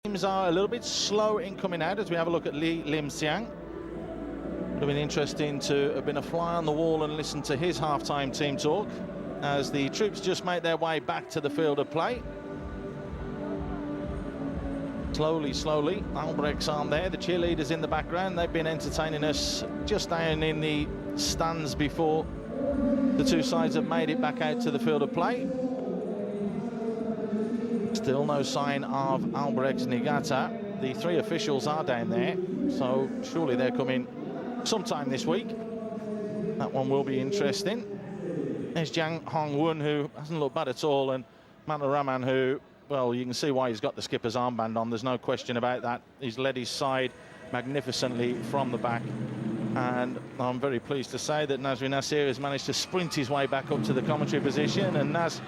Teams are a little bit slow in coming out as we have a look at Lee Lim Xiang. It would have been interesting to have been a fly on the wall and listen to his half-time team talk as the troops just make their way back to the field of play. Slowly, Albrecht's arm there, the cheerleaders in the background, they've been entertaining us just down in the stands before the two sides have made it back out to the field of play. Still no sign of Albrecht Niigata. The three officials are down there, so surely they're coming sometime this week. That one will be interesting. There's Jang Hong-won, who hasn't looked bad at all, and Manaraman, who, well, you can see why he's got the skipper's armband on. There's no question about that. He's led his side magnificently from the back. And I'm very pleased to say that Nazri Nasir has managed to sprint his way back up to the commentary position. And Naz,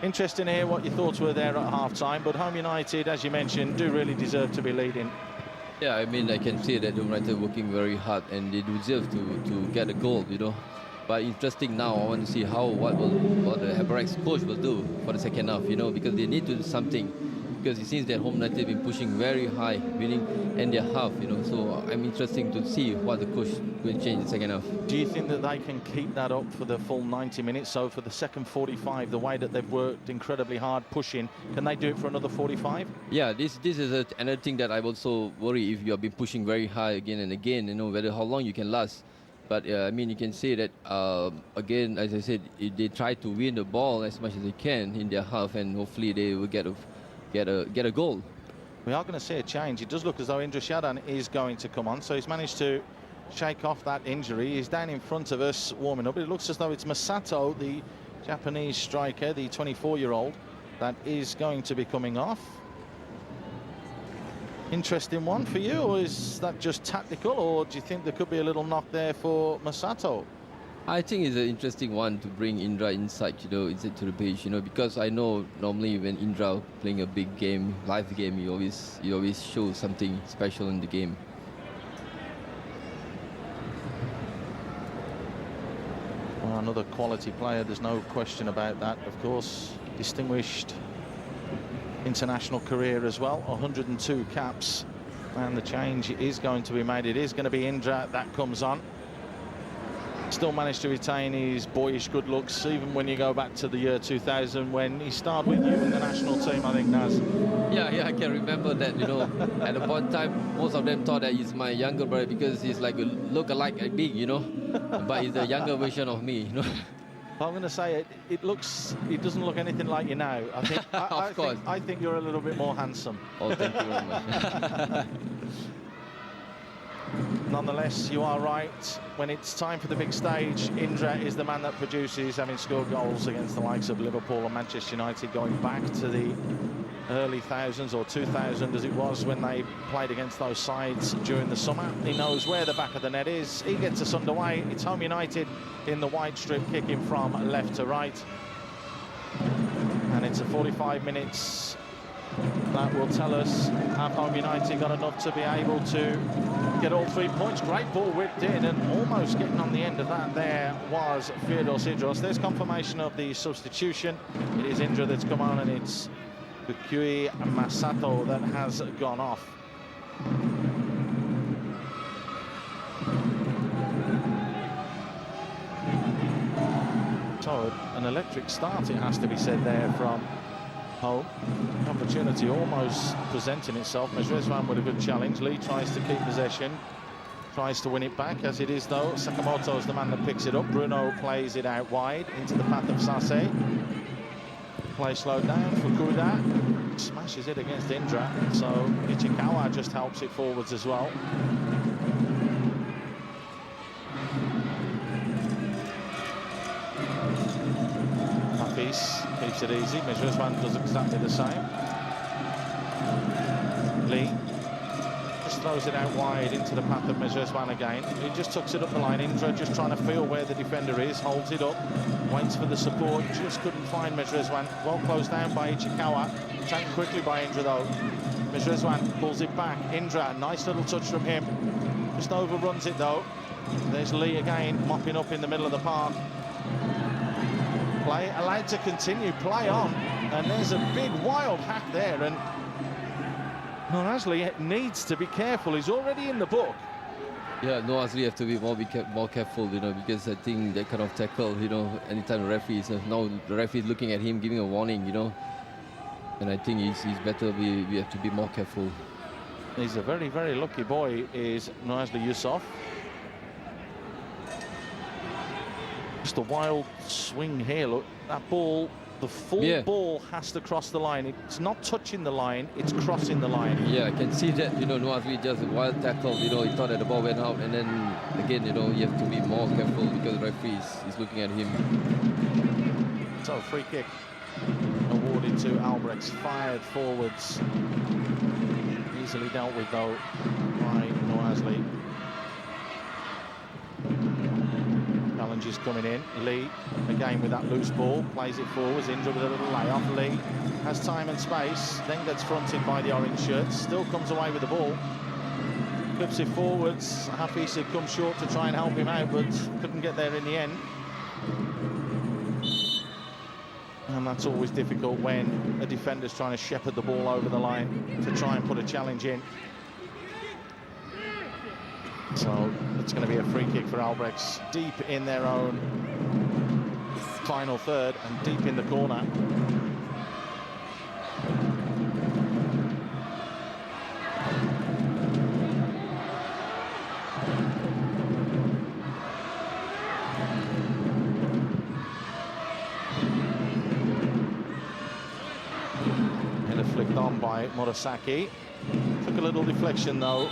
interesting to hear what your thoughts were there at half-time, but Home United, as you mentioned, do really deserve to be leading. Yeah, I mean, I can see that Home United working very hard and they deserve to get a goal, you know. But interesting now, I want to see what the Haberrex coach will do for the second half, you know, because they need to do something. Because it seems that Home United have been pushing very high, winning in their half, you know. So I'm interested to see what the coach will change in the second half. Do you think that they can keep that up for the full 90 minutes? So for the second 45, the way that they've worked incredibly hard, pushing, can they do it for another 45? Yeah, this is another thing that I also worry if you have been pushing very high again and again, you know, how long you can last. But I mean, you can say that again, as I said, they try to win the ball as much as they can in their half, and hopefully they will get a goal. We are going to see a change. It does look as though Indra Shadan is going to come on, so he's managed to shake off that injury. He's down in front of us warming up. It looks as though it's Masato, the Japanese striker, the 24-year-old, that is going to be coming off. Interesting one for you, or is that just tactical, or do you think there could be a little knock there for Masato? I think it's an interesting one to bring Indra inside, you know, inside to the pitch, you know, because I know normally when Indra playing a big game, live game, he always shows something special in the game. Well, another quality player, there's no question about that. Of course, distinguished international career as well, 102 caps, and the change is going to be made. It is going to be Indra that comes on. Still managed to retain his boyish good looks, even when you go back to the year 2000 when he starred with you in the national team, I think, Naz. Yeah, I can remember that, you know. At the point in time, most of them thought that he's my younger brother because he's like a look-alike big, you know. But he's the younger version of me, you know. I'm going to say it doesn't look anything like you now. I think, I think you're a little bit more handsome. Oh, thank you very much. Nonetheless, you are right. When it's time for the big stage, Indra is the man that produces, having scored goals against the likes of Liverpool and Manchester United, going back to the early thousands, or 2000 as it was when they played against those sides during the summer. He knows where the back of the net is. He gets us underway. It's Home United in the wide strip, kicking from left to right. And it's a 45 minutes. That will tell us have Home United got enough to be able to get all 3 points. Great ball whipped in, and almost getting on the end of that there was Firdos Idros. There's confirmation of the substitution. It is Indra that's come on, and it's Fukui Masato that has gone off. So an electric start, it has to be said, there from Home. Opportunity almost presenting itself. Mejrezvan with a good challenge. Lee tries to keep possession, tries to win it back, as it is though. Sakamoto is the man that picks it up. Bruno plays it out wide into the path of Sase. Play slowed down. Fukuda smashes it against Indra, so Ichikawa just helps it forwards as well. Hafiz keeps it easy. Mejrezvan does exactly the same. Lee just throws it out wide into the path of Mejrezvan again. He just tucks it up the line. Indra just trying to feel where the defender is, holds it up, waits for the support, just couldn't find Mejrezvan. Well closed down by Ichikawa, taken quickly by Indra though. Mejrezvan pulls it back. Indra, nice little touch from him, just overruns it though. There's Lee again, mopping up in the middle of the park. Play allowed to continue, play on, and there's a big wild hack there, and Well, Asley needs to be careful. He's already in the book. Yeah, no, Asli have to be more careful, you know, because I think that kind of tackle, you know, anytime the referee is now the referee is looking at him, giving a warning, you know, and I think he's better. We have to be more careful. He's a very, very lucky boy, is Nazli Yusuf. Just a wild swing here. Look, that ball, the full ball has to cross the line. It's not touching the line, it's crossing the line. Yeah, I can see that, you know, Nazli just a wild tackle, you know, he thought that the ball went out, and then again, you know, you have to be more careful because the referee is looking at him. So, free kick awarded to Albrechts, fired forwards. Easily dealt with, though, by Noazli. Challenges coming in. Lee, again with that loose ball, plays it forwards. Indra with a little layoff. Lee has time and space, then gets fronted by the orange shirts. Still comes away with the ball. Clips it forwards. Hafiz had come short to try and help him out, but couldn't get there in the end. And that's always difficult when a defender's trying to shepherd the ball over the line to try and put a challenge in. So it's going to be a free kick for Albrechts, deep in their own final third and deep in the corner. Header flicked on by Murasaki. Took a little deflection though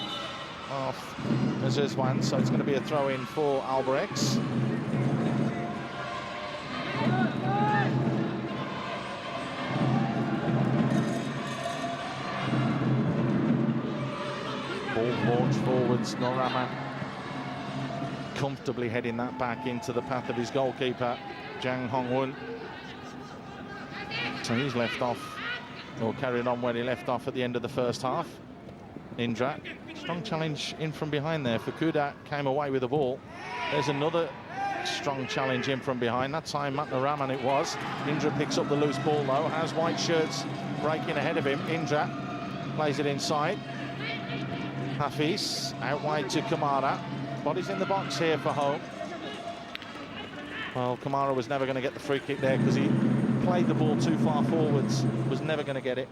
off Azizwan, so it's going to be a throw-in for Albrechts. Ball launched forwards, Norraman comfortably heading that back into the path of his goalkeeper, Jang Hong-won. So he's left off, or carried on where he left off at the end of the first half. Indra, strong challenge in from behind there. Fukuda came away with the ball. There's another strong challenge in from behind. That time Matnaraman it was. Indra picks up the loose ball though, has white shirts breaking ahead of him. Indra plays it inside. Hafiz out wide to Kamara. Bodies in the box here for home. Well, Kamara was never going to get the free kick there because he played the ball too far forwards. Was never going to get it.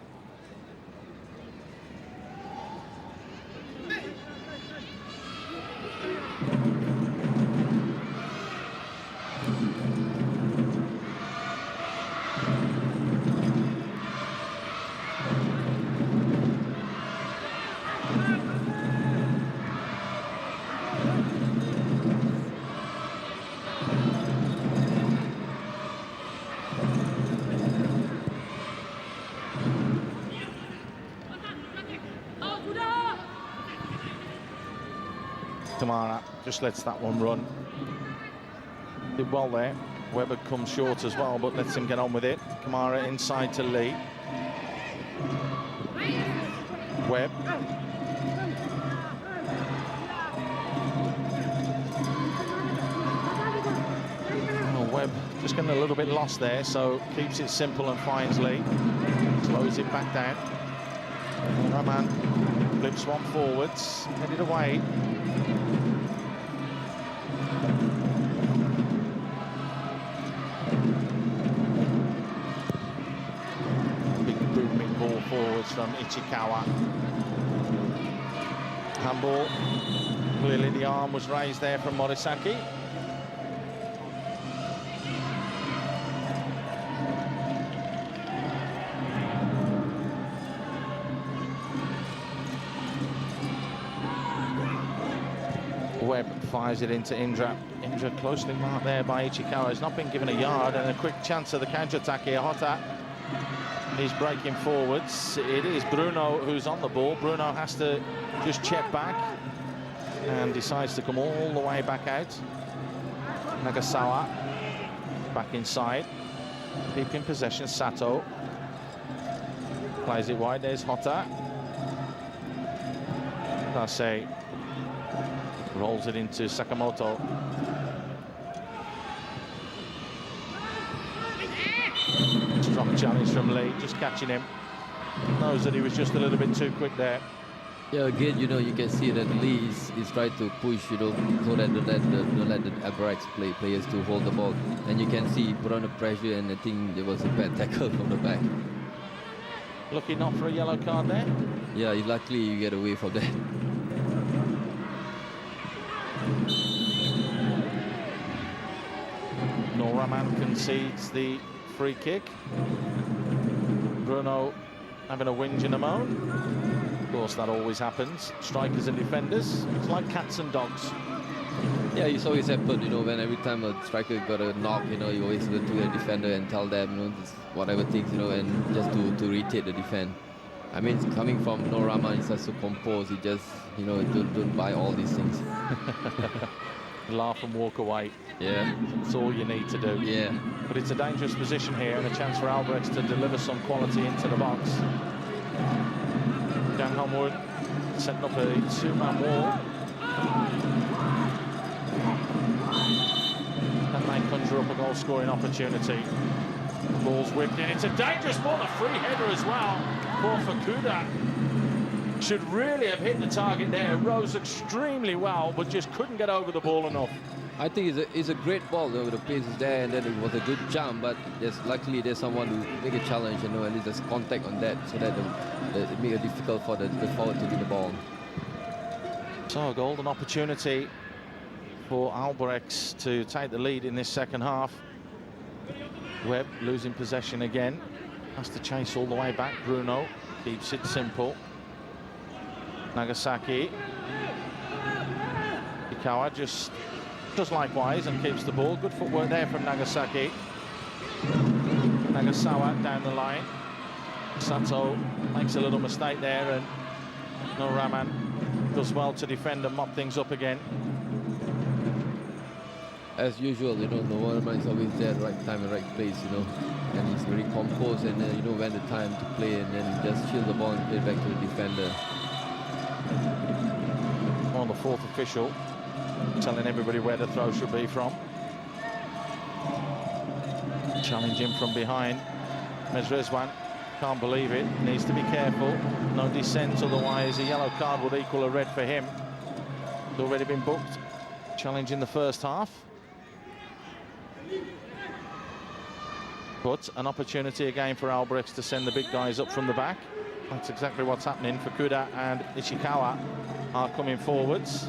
Kamara just lets that one run. Did well there. Webber comes short as well, but lets him get on with it. Kamara inside to Lee. Webb. Oh, Webb just getting a little bit lost there, so keeps it simple and finds Lee. Slows it back down. Rahman flips one forwards, headed away. Forwards from Ichikawa. Handball. Clearly the arm was raised there from Morisaki. Webb fires it into Indra. Indra closely marked there by Ichikawa. Has not been given a yard, and a quick chance of the counter-attack here. Hota is breaking forwards. It is Bruno who's on the ball. Bruno has to just check back and decides to come all the way back out. Nagasawa back inside. Keeping possession, Sato. Plays it wide, there's Hota. Tase rolls it into Sakamoto. Strong challenge from Lee, just catching him. knows that he was just a little bit too quick there. Yeah, again, you can see that Lee is trying to push, so that don't let the Albirex players to hold the ball. And you can see he put on the pressure, and I think there was a bad tackle from the back. Lucky not for a yellow card there. Yeah, luckily you get away from that. Norraman concedes the free kick. Bruno having a whinge and a moan. Of course, that always happens. Strikers and defenders, it's like cats and dogs. Yeah, it's always happened, when every time a striker got a knock, you always go to a defender and tell them, whatever things, and just to irritate the defense. I mean, coming from Norraman, he's just so composed. He just, don't buy all these things. Laugh and walk away. Yeah. That's all you need to do. Yeah. But it's a dangerous position here and a chance for Albrecht to deliver some quality into the box. Dan Homewood setting up a two-man wall. That may conjure up a goal-scoring opportunity. The ball's whipped in. It's a dangerous ball, a free header as well for Fukuda. Should really have hit the target there. Rose extremely well, but just couldn't get over the ball enough. I think it's a great ball, though. The pace is there, and then it was a good jump. But luckily there's someone who make a challenge, and there's contact on that, so that it make it difficult for the forward to win the ball. So a golden opportunity for Albrecht to take the lead in this second half. Webb losing possession again. Has to chase all the way back. Bruno keeps it simple. Nagasaki. Ikawa just does likewise and keeps the ball. Good footwork there from Nagasaki. Nagasawa down the line. Sato makes a little mistake there, and Norraman does well to defend and mop things up again. As usual, Norraman is always there at the right time and right place, and he's very composed, and when the time to play, and then just shield the ball and play back to the defender. On the fourth official telling everybody where the throw should be from. Challenge him from behind. Mezrezwan can't believe it, needs to be careful. No dissent, otherwise a yellow card would equal a red for him. It's already been booked. Challenge in the first half. But an opportunity again for Albrecht to send the big guys up from the back. That's exactly what's happening. Fukuda and Ishikawa are coming forwards.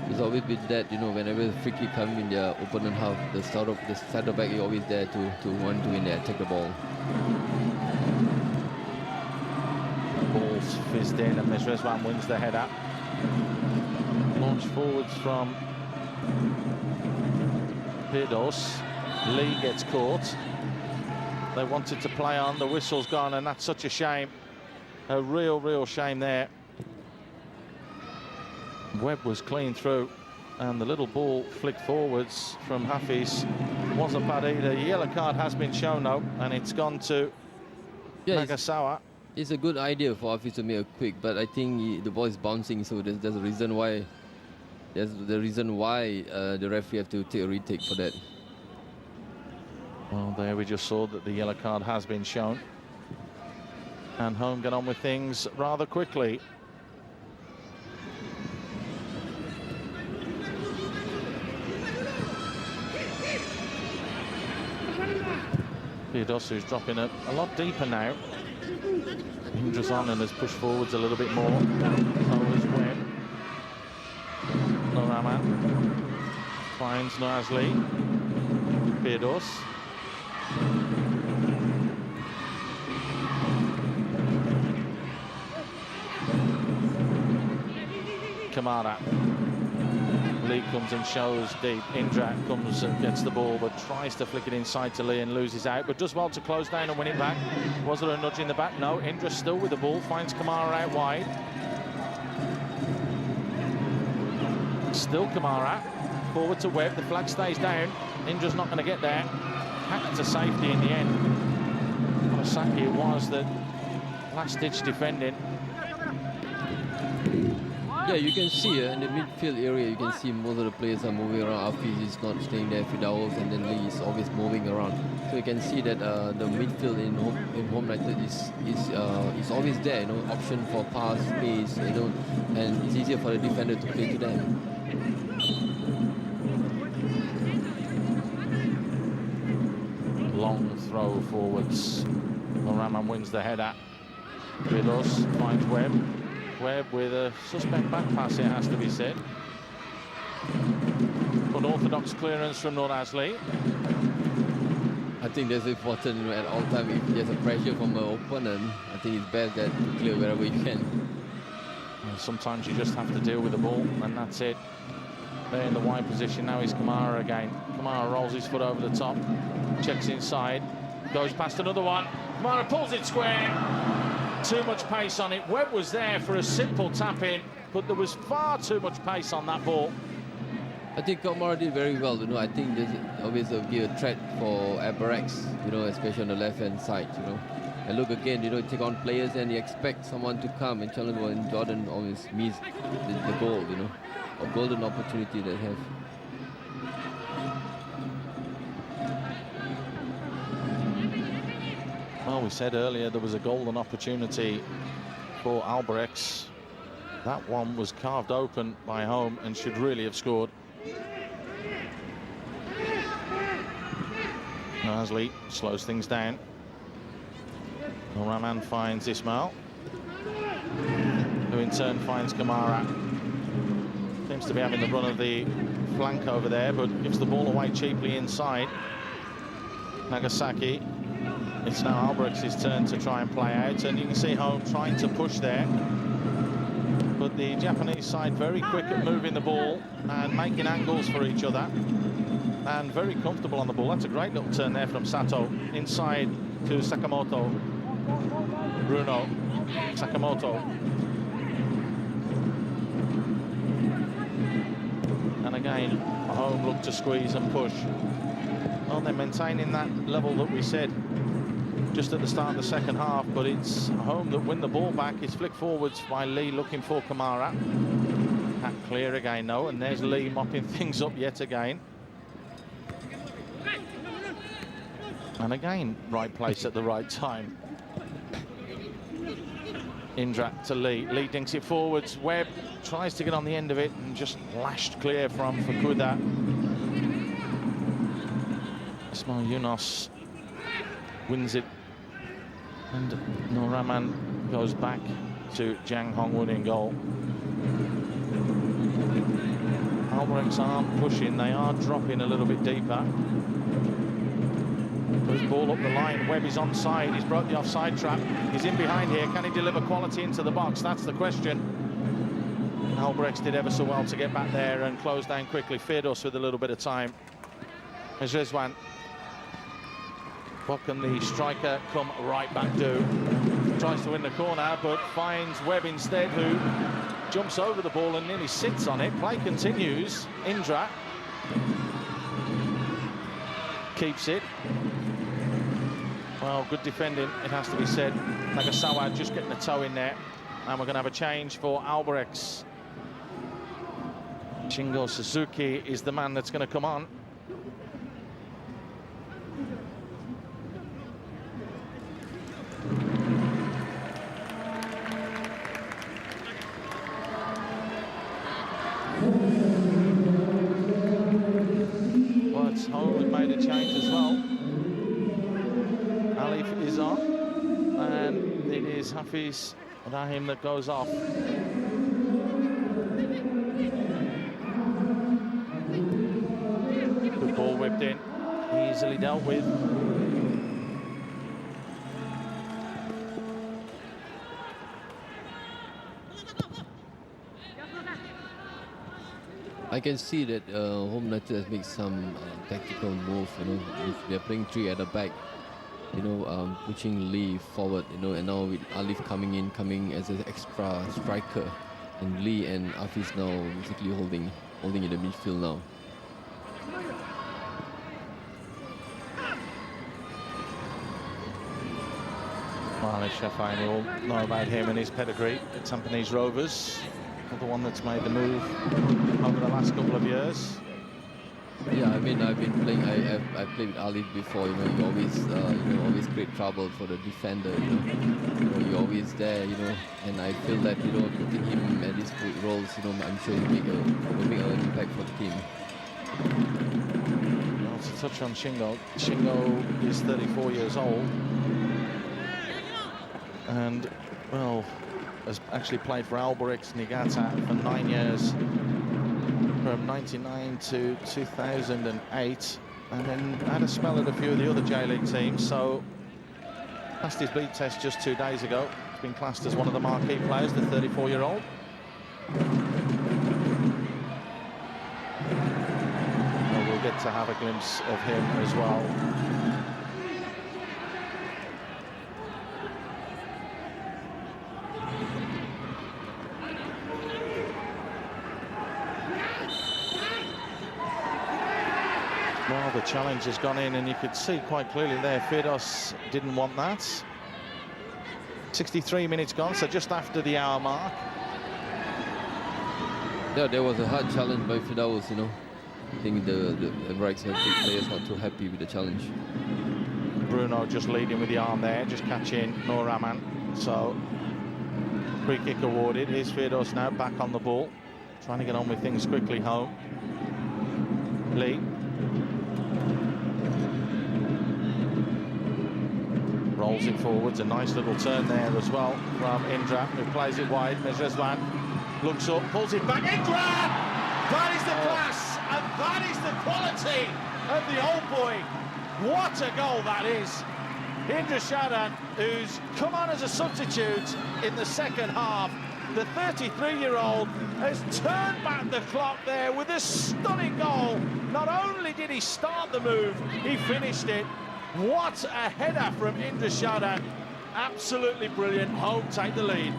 It's always been that, whenever the free kick comes in the opponent half, the center back is always there to want to win there, take the ball. Ball's fizzed in and Mezrezwan wins the header. Launch forwards from Pirdos. Lee gets caught. They wanted to play on, the whistle's gone, and that's such a shame. A real shame there. Webb was clean through, and the little ball flicked forwards from Hafiz wasn't bad either. The yellow card has been shown though, and it's gone to Nagasawa. It's a good idea for Hafiz to make a quick, but I think the ball is bouncing, so there's a reason why. There's the reason why the referee have to take a retake for that. Well, there we just saw that the yellow card has been shown, and home get on with things rather quickly. Theodosu's dropping a lot deeper now. Indrasan has pushed forwards a little bit more. So is Webb. Norraman finds Noazli. Theodos. Kamara. Lee comes and shows deep. Indra comes and gets the ball, but tries to flick it inside to Lee and loses out, but does well to close down and win it back. Was there a nudge in the back? No. Indra still with the ball, finds Kamara out wide. Still Kamara. Forward to Webb. The flag stays down. Indra's not going to get there. Hacked to safety in the end. Murasaki it was that last-ditch defending. Yeah, you can see in the midfield area, you can see most of the players are moving around. Hafiz is not staying there, Firdaus, and then Lee is always moving around. So you can see that the midfield in Home United is always there. You know, option for pass, space. You know, and it's easier for the defender to play to them. Long throw forwards. Rahman wins the header. Firdaus finds Webb. Webb with a suspect back pass, it has to be said. Unorthodox clearance from Nur Azli. I think that's important, you know, at all time. If there's a pressure from an opponent, I think it's best that to clear wherever you can. And sometimes you just have to deal with the ball, and that's it. There in the wide position now is Kamara again. Kamara rolls his foot over the top, checks inside, goes past another one. Kamara pulls it square. Too much pace on it. Webb was there for a simple tap-in, but there was far too much pace on that ball. I think Kamara did very well, you know. I think this always will be a threat for Albirex, you know, especially on the left-hand side, you know. And look again, you know, take on players and you expect someone to come and challenge, and Jordan always missed the goal, you know, a golden opportunity they have. Well, we said earlier there was a golden opportunity for Albirex. That one was carved open by Home and should really have scored. Nazli slows things down. Rahman finds Ismail, who in turn finds Kamara. Seems to be having the run of the flank over there, but gives the ball away cheaply inside. Nagasaki. It's now Albrex's turn to try and play out, and you can see Home trying to push there. But the Japanese side very quick at moving the ball and making angles for each other, and very comfortable on the ball. That's a great little turn there from Sato. Inside to Sakamoto. Bruno. Sakamoto. And again, Home look to squeeze and push. Well, they're maintaining that level that we said just at the start of the second half, but it's Home that win the ball back. It's flicked forwards by Lee looking for Kamara. That clear again, though, and there's Lee mopping things up yet again. And again, right place at the right time. Indra to Lee. Lee dinks it forwards. Webb tries to get on the end of it and just lashed clear from Fukuda. Ismail Yunus wins it, and Nur Rahman goes back to Jang Hong-won in goal. Albirex aren't pushing, they are dropping a little bit deeper. Goes ball up the line. Webb is onside. He's broke the offside trap. He's in behind here. Can he deliver quality into the box? That's the question. Albirex did ever so well to get back there and close down quickly. Firdaus with a little bit of time. As Rizwan. What can the striker come right back do? Tries to win the corner, but finds Webb instead, who jumps over the ball and nearly sits on it. Play continues. Indra keeps it. Well, good defending, it has to be said. Nagasawa just getting the toe in there. And we're going to have a change for Albirex. Shingo Suzuki is the man that's going to come on. But Home has made a change as well. Alif is on, and it is Hafiz Rahim that goes off. Good ball whipped in, easily dealt with. I can see that Home United has made some tactical move, you know, if they're playing three at the back, you know, pushing Lee forward, you know, and now with Alif coming as an extra striker, and Lee and Hafiz now basically holding in the midfield now. Well, Shafai, you all know about him and his pedigree at Tampines Rovers. the one that's made the move over the last couple of years. Yeah, I mean, I've been playing. I played with Ali before. You know, he always, always create trouble for the defender. You're always there. And I feel that putting him at these roles, I'm sure he'll make an impact for the team. Well, to touch on Shingo, Shingo is 34 years old, and well, has actually played for Albirex Niigata for 9 years. From 99 to 2008, and then had a spell at a few of the other J-League teams, so passed his beat test just 2 days ago. He's been classed as one of the marquee players, the 34-year-old. Well, we'll get to have a glimpse of him as well. Well, the challenge has gone in, and you could see quite clearly there, Firdaus didn't want that. 63 minutes gone, so just after the hour mark. Yeah, there was a hard challenge by Firdaus, I think the Emirates players not too happy with the challenge. Bruno just leading with the arm there, just catching Noor Rahman. So, free kick awarded. Here's Firdaus now back on the ball, trying to get on with things quickly home. Lee. Rolls it forwards, a nice little turn there as well from Indra, who plays it wide. Mezreswan looks up, pulls it back. Indra! That is the class, and that is the quality of the old boy. What a goal that is. Indra Shadan, who's come on as a substitute in the second half. The 33-year-old has turned back the clock there with a stunning goal. Not only did he start the move, he finished it. What a header from Indra Shadan. Absolutely brilliant. Home take the lead.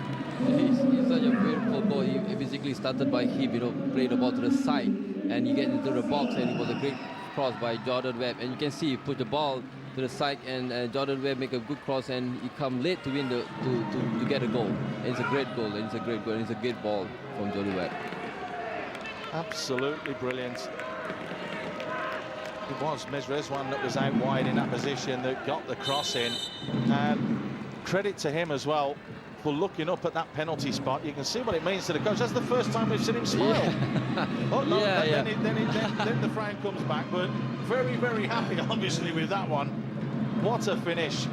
He's such a beautiful ball. He basically started by him, played the ball to the side, and you get into the box, and it was a great cross by Jordan Webb. And you can see he put the ball to the side, and Jordan Webb make a good cross, and he come late to win to get a goal. And it's a great goal, and it's a great goal, and it's a great ball from Jordan Webb. Absolutely brilliant. It was Mezreswan that was out wide in that position that got the cross in, and credit to him as well for looking up at that penalty spot. You can see what it means to the coach. That's the first time we've seen him smile. Yeah. Oh, no, yeah, then the frown comes back, but very, very happy obviously with that one. What a finish.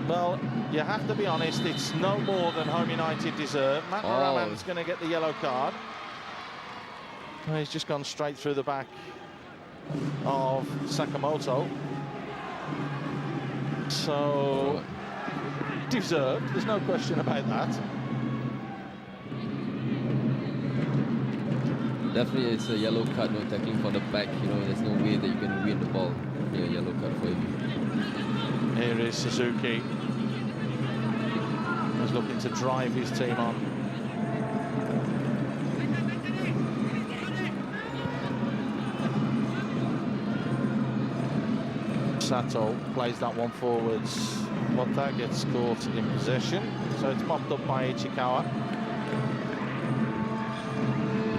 Well, you have to be honest, it's no more than Home United deserve. Matt Rahman's going to get the yellow card. Well, he's just gone straight through the back of Sakamoto. So, deserved, there's no question about that. Definitely it's a yellow card, tackling from the back, there's no way that you can win the ball. Yeah, yellow card for him. Here is Suzuki. He's looking to drive his team on. Sato plays that one forwards. Wata gets caught in possession, so it's popped up by Ichikawa.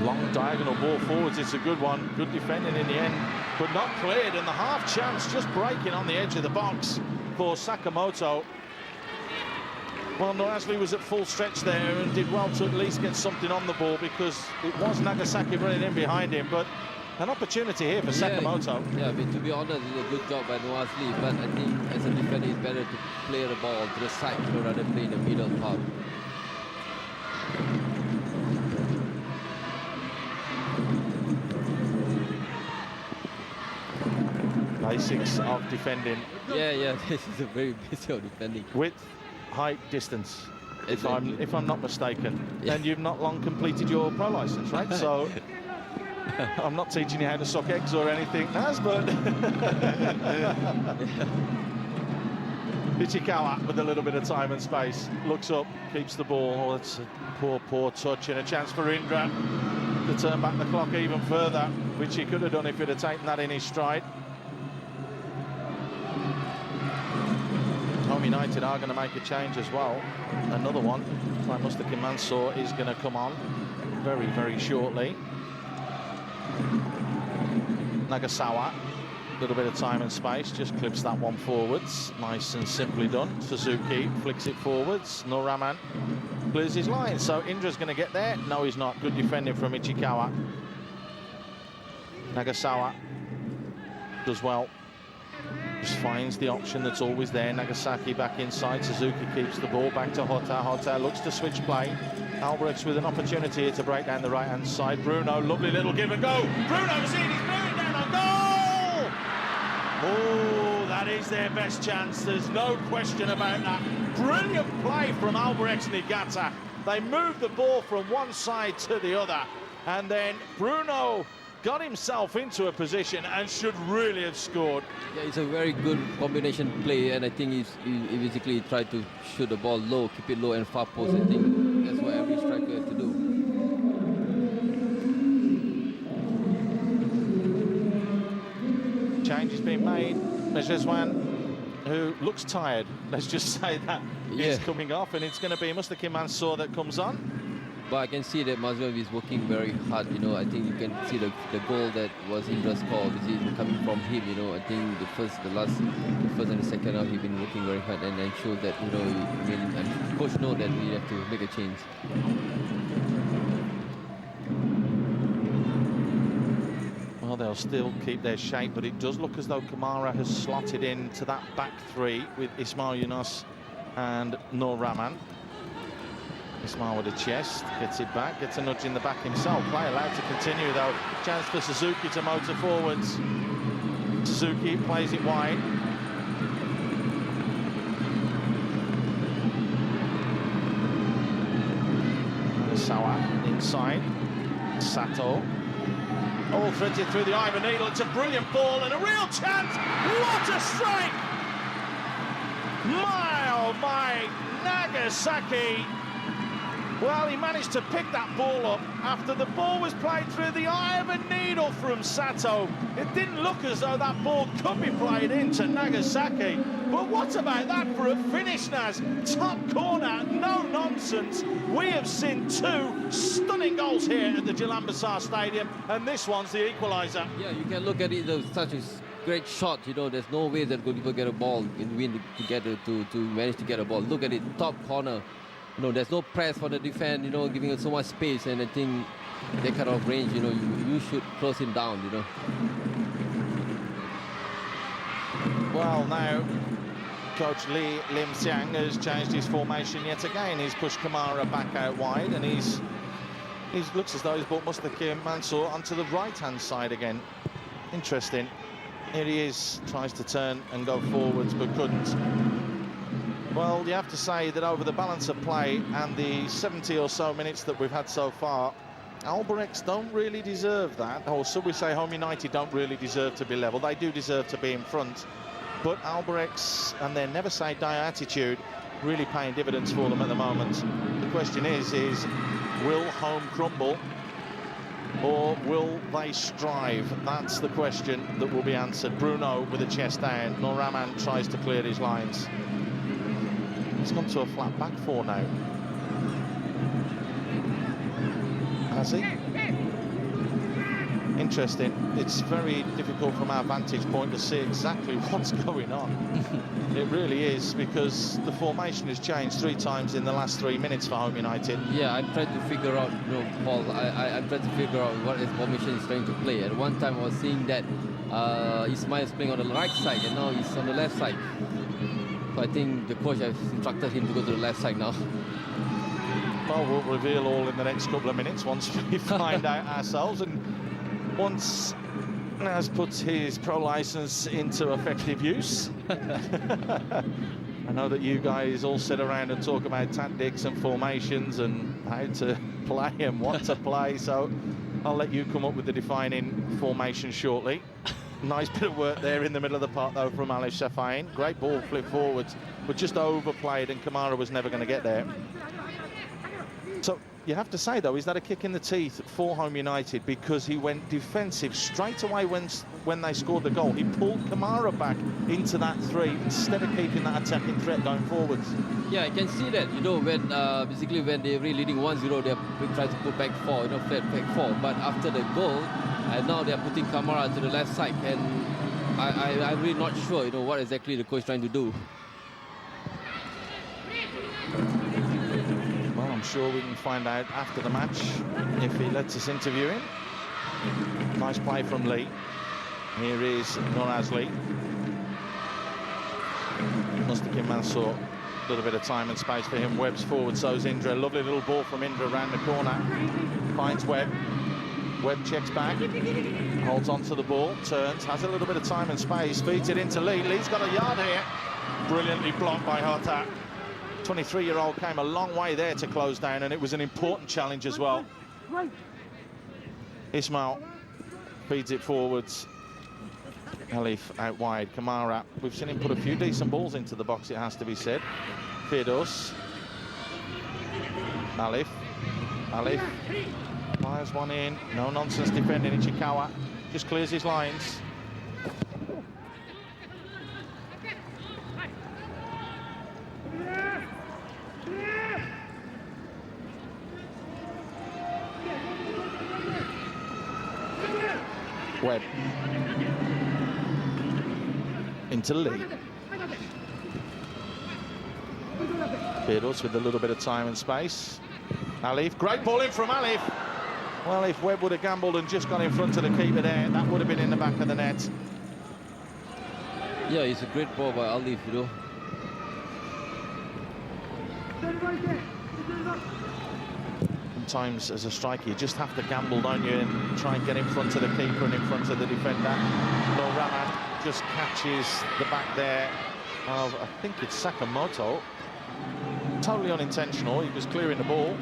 Long diagonal ball forwards, it's a good one. Good defending in the end, but not cleared, and the half chance just breaking on the edge of the box for Sakamoto. Well, Noazli was at full stretch there and did well to at least get something on the ball, because it was Nagasaki running in behind him, but an opportunity here for Sakamoto. Yeah, I mean, to be honest, it's a good job by Noazli, but I think as a defender, it's better to play the ball to the side rather than play in the middle part. Basics of defending. Yeah, this is a very basic of defending. Width, height, distance. Exactly. If I'm not mistaken. Yeah. And you've not long completed your pro license, right? So I'm not teaching you how to suck eggs or anything, Naz, but Ichikawa with a little bit of time and space, looks up, keeps the ball. Oh, that's a poor touch, and a chance for Indra to turn back the clock even further, which he could have done if he'd have taken that in his stride. Home Home United are going to make a change as well. Another one by Mustaki Mansour is going to come on very, very shortly. Nagasawa, a little bit of time and space, just clips that one forwards. Nice and simply done. Suzuki flicks it forwards. Nur Rahman clears his line. So Indra's going to get there. No, he's not. Good defending from Ichikawa. Nagasawa does well. Just finds the option that's always there. Nagasaki back inside. Suzuki keeps the ball back to Hota. Hota looks to switch play. Albrechts with an opportunity here to break down the right-hand side. Bruno, lovely little give and go. Bruno's in, he's bearing down on goal! Oh, that is their best chance. There's no question about that. Brilliant play from Albrechts Niigata. They moved the ball from one side to the other. And then Bruno got himself into a position and should really have scored. Yeah, it's a very good combination play, and I think he basically tried to shoot the ball low, keep it low and far post. I think that's what every striker has to do. Change has been made. Mejezwan, who looks tired, let's just say that, is coming off, and it's going to be Mustaki Mansour that comes on. But I can see that Mazhab is working very hard, you know. I think you can see the goal that was Indra's call, which is coming from him, you know. I think the first and the second half, he's been working very hard, and I'm sure that, you know, and coach know that we have to make a change. Well, they'll still keep their shape, but it does look as though Kamara has slotted into that back three with Ismail Yunus and Nur Rahman. Ismail with a chest, gets it back, gets a nudge in the back himself. Play allowed to continue though. Chance for Suzuki to motor forwards. Suzuki plays it wide. Sawa inside. Sato. All threaded through the eye of a needle. It's a brilliant ball and a real chance. What a strike! My oh my, Nagasaki. Well, he managed to pick that ball up after the ball was played through the eye of a needle from Sato. It didn't look as though that ball could be played into Nagasaki. But what about that for a finish, Naz? Top corner, no nonsense. We have seen two stunning goals here at the Jalan Besar Stadium, and this one's the equaliser. Yeah, you can look at it as such a great shot, you know. There's no way that goalkeeper get a ball in win together to manage to get a ball. Look at it, top corner. You know, there's no press for the defense, you know, giving it so much space, and I think that kind of range, you know, you should close him down, you know. Well, now Coach Lee Lim Xiang has changed his formation yet again. He's pushed Kamara back out wide, and he looks as though he's brought Mustaki Mansour onto the right-hand side again. Interesting. Here he is, tries to turn and go forwards, but couldn't. Well, you have to say that over the balance of play and the 70 or so minutes that we've had so far, Albrechts don't really deserve that. Or should we say Home United don't really deserve to be level. They do deserve to be in front. But Albrechts and their never say die attitude really paying dividends for them at the moment. The question is will home crumble or will they strive? That's the question that will be answered. Bruno with a chest down. Nur Rahman tries to clear his lines. He's gone to a flat back four now. Has he? Interesting. It's very difficult from our vantage point to see exactly what's going on. It really is, because the formation has changed 3 times in the last 3 minutes for Home United. Yeah, I'm trying to figure out, you know, Paul, I'm trying to figure out what his formation is trying to play. At one time I was seeing that Ismail is playing on the right side, and now he's on the left side. So I think the coach has instructed him to go to the left side now. Well, we'll reveal all in the next couple of minutes once we find out ourselves, and once Naz puts his pro license into effective use. I know that you guys all sit around and talk about tactics and formations and how to play and what to play, so I'll let you come up with the defining formation shortly. Nice bit of work there in the middle of the park, though, from Alif Safain. Great ball flip forwards, but just overplayed, and Kamara was never going to get there. So you have to say, though, is that a kick in the teeth for Home United, because he went defensive straight away when they scored the goal. He pulled Kamara back into that three instead of keeping that attacking threat going forwards. Yeah, I can see that, you know, when basically when they're really leading 1-0, they're trying to go back four, you know, flat back four. But after the goal, and now they're putting Kamara to the left side, and I'm really not sure, you know, what exactly the coach trying to do. Well, I'm sure we can find out after the match if he lets us interview him. Nice play from Lee. Here is Noraz Lee. Mustaqim Mansour. A little bit of time and space for him. Webb's forward, so's Indra. Lovely little ball from Indra around the corner. Finds Webb. Webb checks back. Holds on to the ball. Turns. Has a little bit of time and space. Feeds it into Lee. Lee's got a yard here. Brilliantly blocked by Hota. 23-year-old came a long way there to close down, and it was an important challenge as well. Ismail feeds it forwards. Alif out wide. Kamara, we've seen him put a few decent balls into the box, it has to be said. Firdaus. Alif fires one in. No nonsense defending. Ichikawa just clears his lines. Webb into Lee. Firdaus with a little bit of time and space. Alif, great ball in from Alif. Well, if Webb would have gambled and just got in front of the keeper there, that would have been in the back of the net. Yeah, it's a great ball by Alif, you know. Sometimes as a striker you just have to gamble, don't you, and try and get in front of the keeper and in front of the defender. Nur Rahman just catches the back there of, I think it's Sakamoto. Totally unintentional, he was clearing the ball.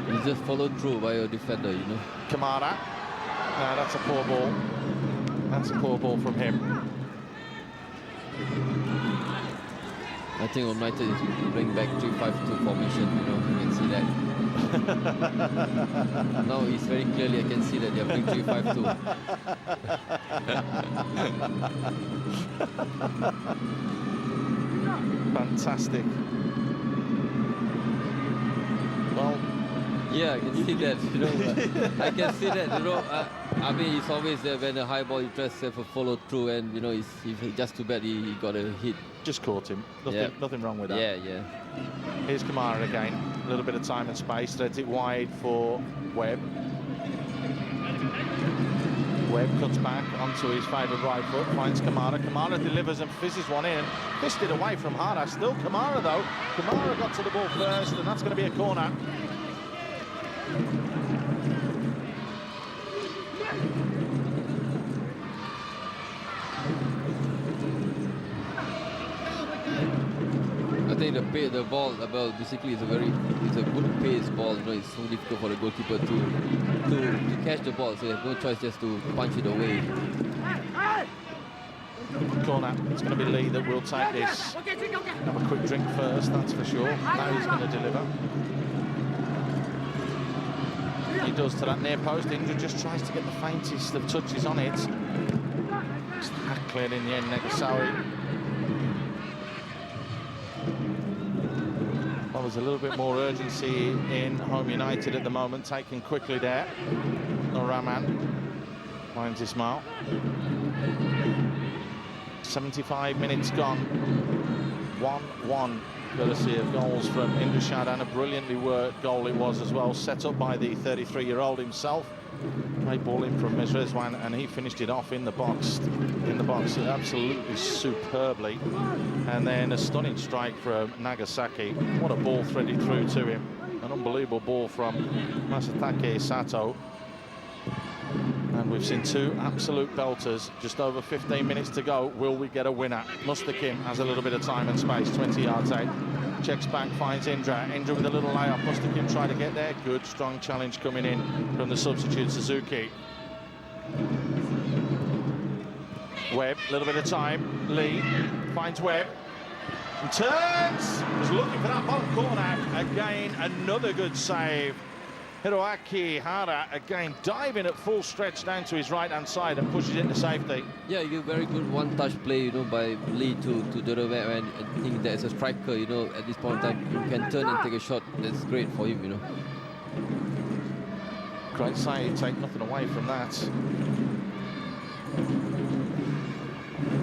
He just followed through by a defender, you know. Kamara, no, that's a poor ball. That's a poor ball from him. I think United is bring back 3-5-2 formation, you know, you can see that. Now it's very clearly, I can see that they're playing 3-5-2. Fantastic. Well, yeah, I can see that, you know. I can see that, you know. I mean, it's always there when the high ball, you just have a follow through, and you know, it's just too bad he got a hit. Just caught him. Nothing wrong with that. Yeah. Here's Kamara again. A little bit of time and space. Threads it wide for Webb. Webb cuts back onto his favourite right foot. Finds Kamara. Kamara delivers and fizzes one in. Fisted away from Hara. Still Kamara though. Kamara got to the ball first, and that's going to be a corner. I think the ball basically is a good pace ball. You know, it's so difficult for the goalkeeper to catch the ball, so there's no choice just to punch it away. Corner. It's going to be Lee that will take this. Have a quick drink first, that's for sure. Now he's going to deliver. He does to that near post. Indra just tries to get the faintest of touches on it. Just cleared in the end, Negasawi. Well, there's a little bit more urgency in Home United at the moment, taken quickly there. Nur Rahman finds Ismail. 75 minutes gone. 1-1, courtesy of goals from Indra Shadan. A brilliantly worked goal it was as well, set up by the 33-year-old himself. Great ball in from Mizrezwan, and he finished it off in the box absolutely superbly. And then a stunning strike from Nagasaki. What a ball threaded through to him. An unbelievable ball from Masatake Sato. And we've seen two absolute belters. Just over 15 minutes to go. Will we get a winner? Mustaqim has a little bit of time and space, 20 yards out. Checks back, finds Indra. Indra with a little layup. Mustaqim trying to get there. Good, strong challenge coming in from the substitute Suzuki. Webb, a little bit of time. Lee finds Webb. And turns. Was looking for that bottom corner. Again, another good save. Hiroaki Hara again diving at full stretch down to his right-hand side and pushes it to safety. Yeah, you very good one-touch play, you know, by Lee to the web, and I think that as a striker, you know, at this point in time, you can turn and take a shot. That's great for him, you know. Great save, take nothing away from that.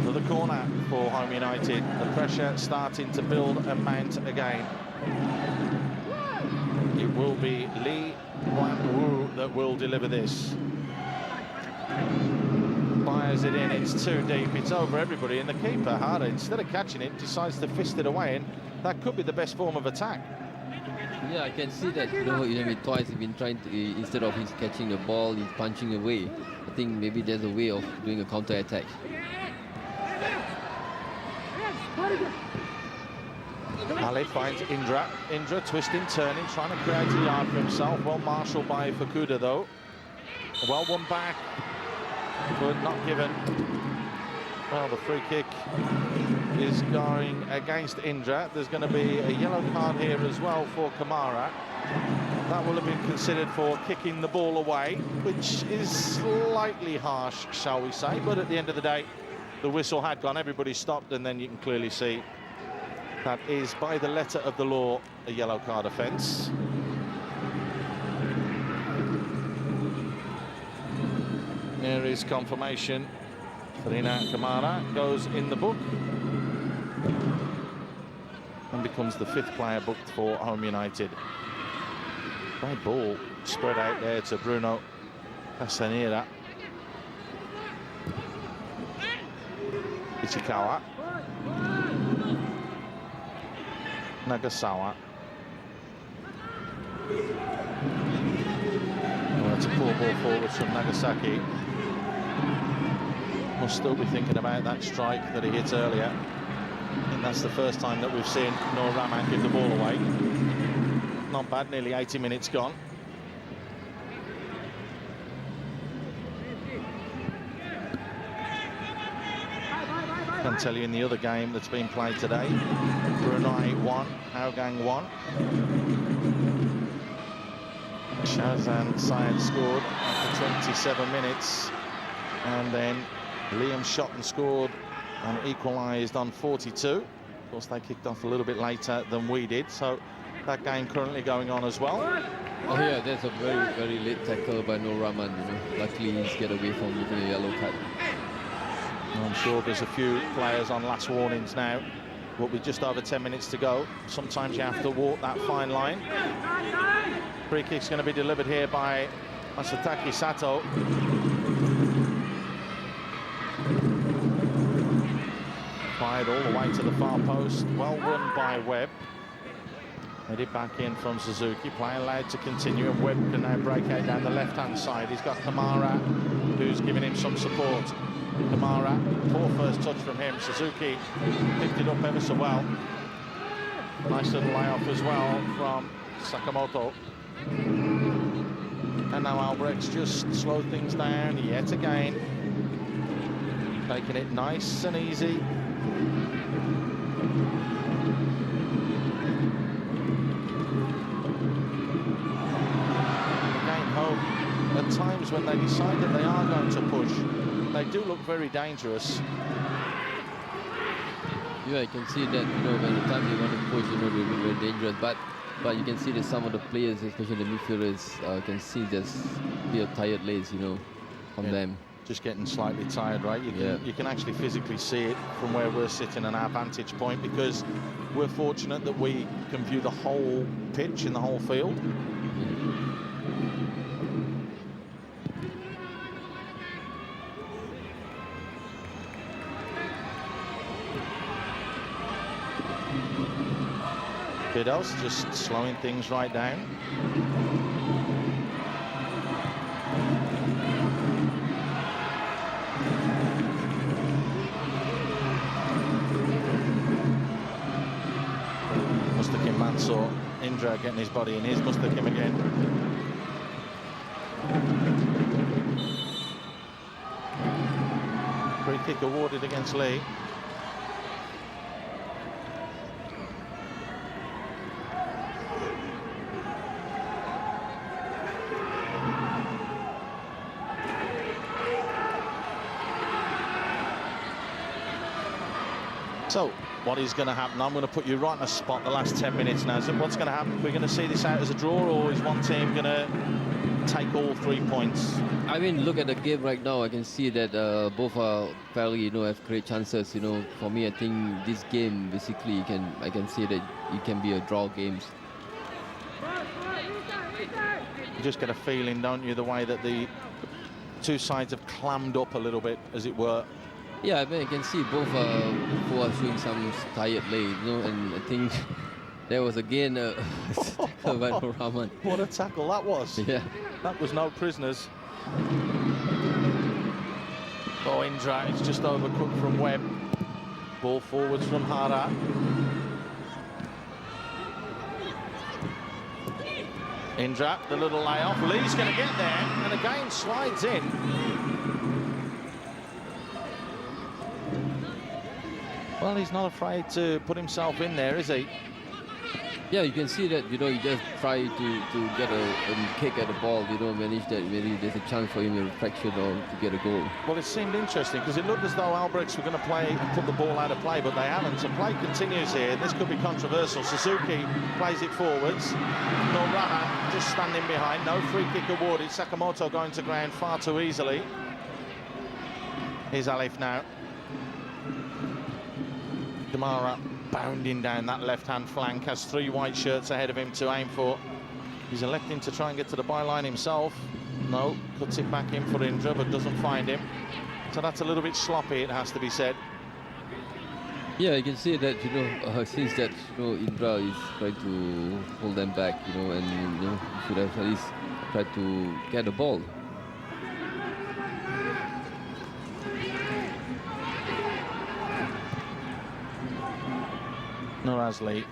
Another corner for Home United. The pressure starting to build and mount again. It will be Lee Wan-woo that will deliver this. Fires it in, it's too deep, it's over everybody, and the keeper, Hara, instead of catching it, decides to fist it away, and that could be the best form of attack. Yeah, I can see that, you know, twice he's been trying to, instead of he's catching the ball, he's punching away. I think maybe there's a way of doing a counter-attack. Ali finds Indra. Indra twisting, turning, trying to create a yard for himself. Well marshalled by Fukuda, though. Well won back, but not given. Well, the free kick is going against Indra. There's going to be a yellow card here as well for Kamara. That will have been considered for kicking the ball away, which is slightly harsh, shall we say. But at the end of the day, the whistle had gone. Everybody stopped, and then you can clearly see that is, by the letter of the law, a yellow card offence. There is confirmation. Rina Kamara goes in the book and becomes the 5th player booked for Home United. Great ball spread out there to Bruno Castanera. Ichikawa. Nagasawa. Well, it's a poor ball forward from Nagasaki. Must still be thinking about that strike that he hit earlier. I think that's the first time that we've seen Noor Rahman give the ball away. Not bad, nearly 80 minutes gone. I can tell you in the other game that's been played today, Brunei 1, Hougang 1. Shazan Syed scored after 27 minutes, and then Liam shot and scored and equalised on 42. Of course, they kicked off a little bit later than we did, so that game currently going on as well. Oh yeah, there's a very, very late tackle by Noor Rahman, you know. Luckily, he's get away from getting a yellow card. I'm sure there's a few players on last warnings now. Will be just over 10 minutes to go. Sometimes you have to walk that fine line. Free kick's going to be delivered here by Masataki Sato. Fired all the way to the far post. Well run by Webb. Headed back in from Suzuki. Play allowed to continue, and Webb can now break out down the left-hand side. He's got Kamara, who's giving him some support. Kamara, poor first touch from him. Suzuki picked it up ever so well. Nice little layoff as well from Sakamoto. And now Albrecht's just slowed things down yet again. Taking it nice and easy. Again, Home, at times when they decide that they are going to push, they do look very dangerous. Yeah, I can see that, you know, when the time they want to push, you know, they look very dangerous. But you can see that some of the players, especially the midfielders, can see there's a bit of tired legs, you know, from them. Just getting slightly tired, right? You can actually physically see it from where we're sitting in our vantage point, because we're fortunate that we can view the whole pitch and the whole field. Biddles just slowing things right down. Mustaqim Mansour, Indra getting his body in. Here's Mustaqim again. Free kick awarded against Lee. So, what is going to happen? I'm going to put you right in a spot the last 10 minutes now. So what's going to happen? We're going to see this out as a draw, or is one team going to take all 3 points? I mean, look at the game right now. I can see that both are fairly, have great chances. For me, I think this game basically I can see that it can be a draw games. You just get a feeling, don't you, the way that the 2 sides have clammed up a little bit, as it were. Yeah, I mean, I can see both who are showing some tired legs, and I think there was again a tackle by Rahman. What a tackle that was. Yeah. That was no prisoners. Oh, Indra, it's just overcooked from Webb. Ball forwards from Hara. Indra, the little layoff. Lee's going to get there, and again slides in. Well, he's not afraid to put himself in there, is he? Yeah, you can see that, he just try to get a kick at the ball, manage that, maybe there's a chance for him, a fraction, or to get a goal. Well, it seemed interesting, because it looked as though Albrechts were going to play and put the ball out of play, but they haven't. So play continues here. This could be controversial. Suzuki plays it forwards. Noraha just standing behind. No free kick awarded. Sakamoto going to ground far too easily. Here's Alif now. Kamara bounding down that left-hand flank, has 3 white shirts ahead of him to aim for. He's electing to try and get to the byline himself. No, cuts it back in for Indra, but doesn't find him. So that's a little bit sloppy, it has to be said. Yeah, you can see that, since that, Indra is trying to hold them back, and, he should have at least tried to get the ball. Norazli.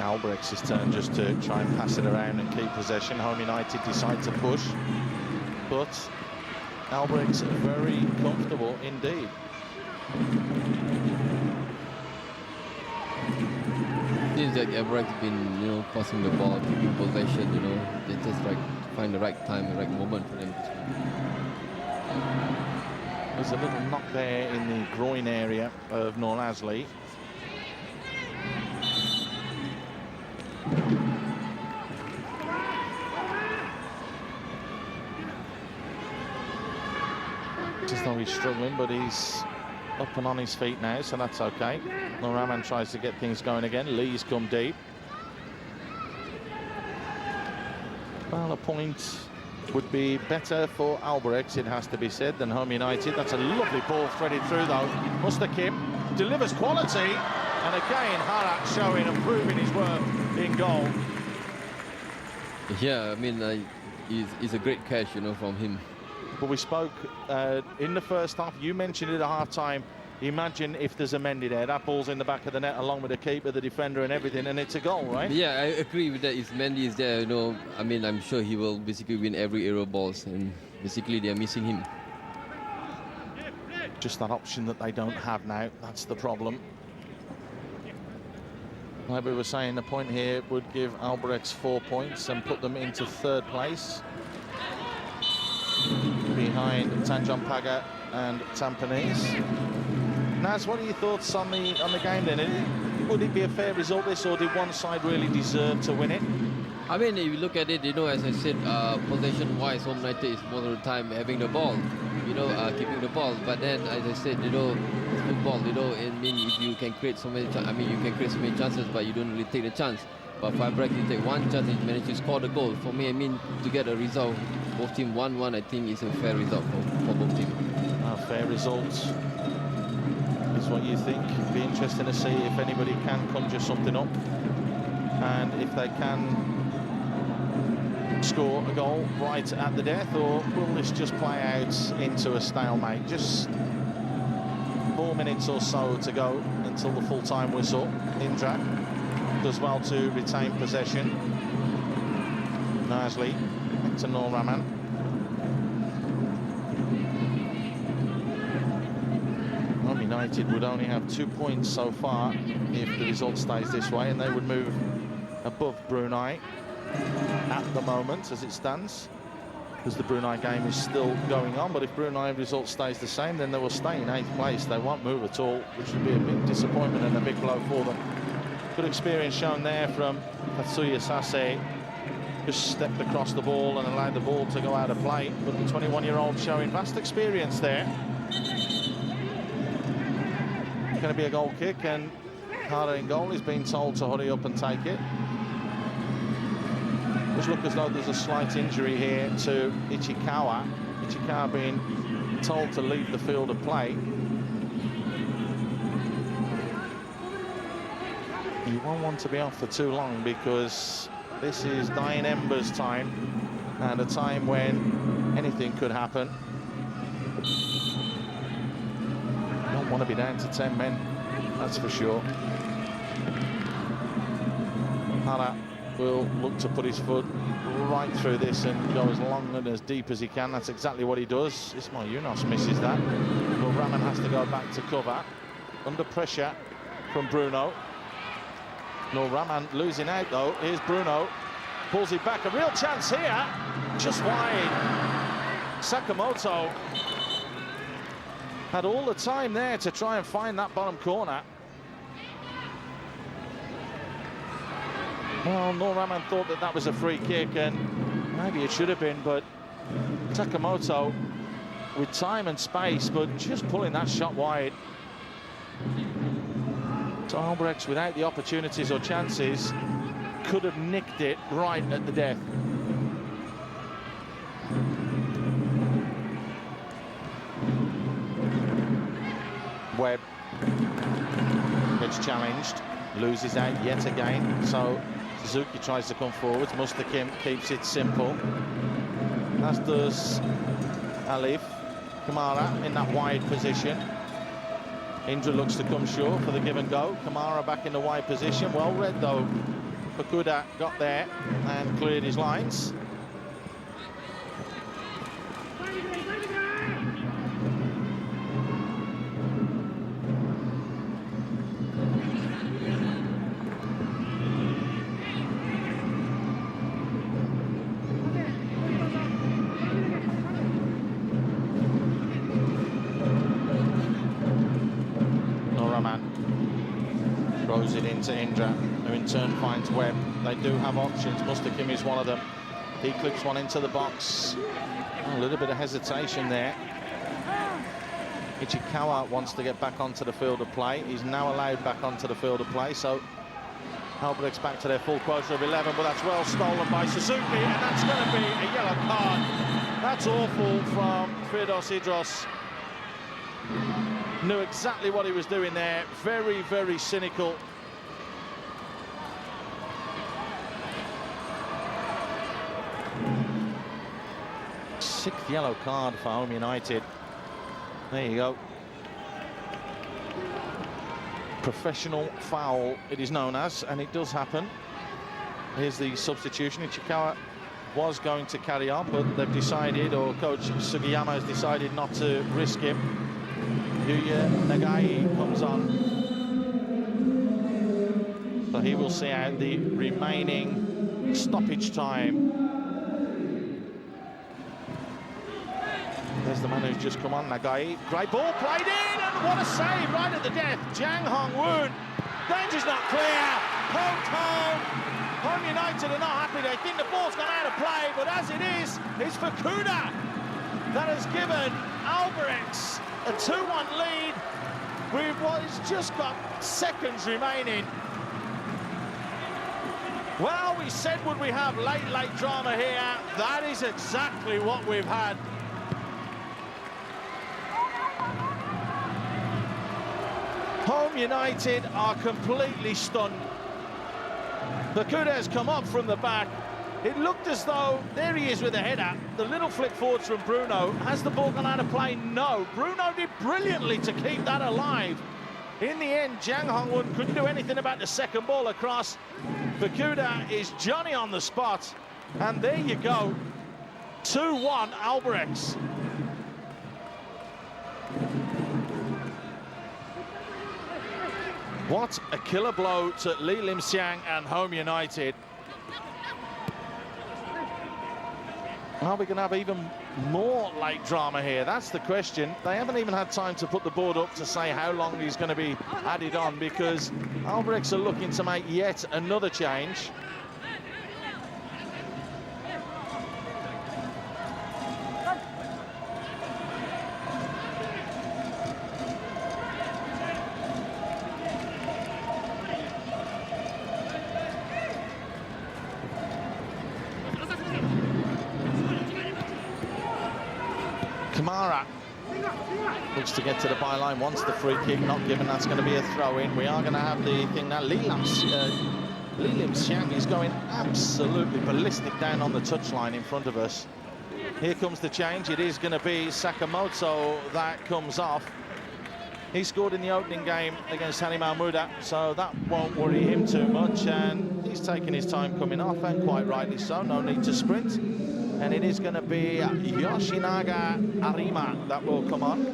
Albrecht's turn just to try and pass it around and keep possession. Home United decide to push, but Albrecht's very comfortable indeed. Seems like Albrecht's been, passing the ball, keeping possession, they just find the right time, the right moment for them. There's a little knock there in the groin area of Norazli. Just though he's struggling, but he's up and on his feet now, so that's okay. Rahman tries to get things going again. Lee's come deep. Well, a point would be better for Albrechts, it has to be said, than Home United. That's a lovely ball threaded through, though. Mustakim delivers quality, and again, Harat showing and proving his worth in goal. Yeah, I mean, it's a great catch, from him. But we spoke in the first half. You mentioned it at half-time. Imagine if there's a Mendy there. That ball's in the back of the net, along with the keeper, the defender, and everything, and it's a goal, right? Yeah, I agree with that. If Mendy is there, I mean, I'm sure he will basically win every aerial balls, and basically they're missing him. Just that option that they don't have now. That's the problem. Like we were saying, the point here would give Albrechts 4 points and put them into 3rd place, behind Tanjong Pagar and Tampines. Naz, what are your thoughts on the game then? Would it be a fair result, this, or did one side really deserve to win it? I mean, if you look at it, as I said, possession-wise, Home United is most of the time having the ball, keeping the ball. But then, as I said, it's football, I mean, if you can create so many, you can create so many chances, but you don't really take the chance. But Albrechts, you take one chance and you manage to score the goal. For me, I mean, to get a result, both teams 1-1, I think is a fair result for both teams. A fair result is what you think. Be interesting to see if anybody can conjure something up, and if they can score a goal right at the death, or will this just play out into a stalemate? Just 4 minutes or so to go until the full-time whistle. Indra does well to retain possession. Nicely back to Noor Rahman. United would only have 2 points so far if the result stays this way, and they would move above Brunei at the moment as it stands, because the Brunei game is still going on. But if Brunei result stays the same, then they will stay in 8th place. They won't move at all, which would be a big disappointment and a big blow for them. Good experience shown there from Tatsuya Sase. Just stepped across the ball and allowed the ball to go out of play. But the 21-year-old showing vast experience there. Going to be a goal kick, and Hara in goal is being told to hurry up and take it. Does look as though there's a slight injury here to Ichikawa. Ichikawa being told to leave the field of play. You won't want to be off for too long, because this is dying embers time, and a time when anything could happen. Don't want to be down to 10 men, that's for sure. Hara will look to put his foot right through this and go as long and as deep as he can. That's exactly what he does. Ismail Yunus misses that. Well, Rahman has to go back to cover. Under pressure from Bruno. Noor Rahman losing out though. Here's Bruno. Pulls it back. A real chance here. Just wide. Sakamoto had all the time there to try and find that bottom corner. Well, Noor Rahman thought that that was a free kick, and maybe it should have been, but Sakamoto with time and space, but just pulling that shot wide. So Albrechts, without the opportunities or chances, could have nicked it right at the death. Webb gets challenged, loses out yet again, so Suzuki tries to come forward. Mustakim keeps it simple, as does Alif. Kamara in that wide position. Indra looks to come short for the give and go. Kamara back in the wide position. Well read though. Fukuda got there and cleared his lines. Throws it into Indra, who in turn finds Webb. They do have options. Mustakim is one of them. He clips one into the box. Oh, a little bit of hesitation there. Ichikawa wants to get back onto the field of play. He's now allowed back onto the field of play, so Albrecht's back to their full quota of 11, but that's well stolen by Suzuki, and that's going to be a yellow card. That's awful from Firdaus Idros. Knew exactly what he was doing there. Very, very cynical. Sixth yellow card for Home United. There you go. Professional foul, it is known as, and it does happen. Here's the substitution. Ichikawa was going to carry on, but they've decided, or Coach Sugiyama has decided not to risk him. Yuya Nagai comes on, so he will see out the remaining stoppage time. There's the man who's just come on, Nagai. Great ball played in, and what a save right at the death. Jang Hong-woon. Danger's not clear. Poked home. Home United are not happy. They think the ball's gone out of play, but as it is, it's Fukuda that has given Albrechts a 2-1 lead with what has just got seconds remaining. Well, we said would we have late drama here. That is exactly what we've had. Home United are completely stunned. Fukuda has come up from the back, It looked as though, there he is with a header, the little flick forwards from Bruno. Has the ball gone out of play? No. Bruno did brilliantly to keep that alive. In the end, Jang Hong-won couldn't do anything about the second ball across. Fukuda is Johnny on the spot. And there you go, 2-1 Albrechts. What a killer blow to Lee Lim Xiang and Home United. Are we going to have even more late drama here? That's the question. They haven't even had time to put the board up to say how long he's going to be added on, because Albrechts are looking to make yet another change. Kamara looks to get to the byline, wants the free kick, not given. That's going to be a throw-in. We are going to have the thing now. Lee Lim Xiang is going absolutely ballistic down on the touchline in front of us. Here comes the change. It is going to be Sakamoto that comes off. He scored in the opening game against Hani Mahmouda, so that won't worry him too much. And he's taking his time coming off, and quite rightly so. No need to sprint. And it is going to be Yoshinaga Arima that will come on.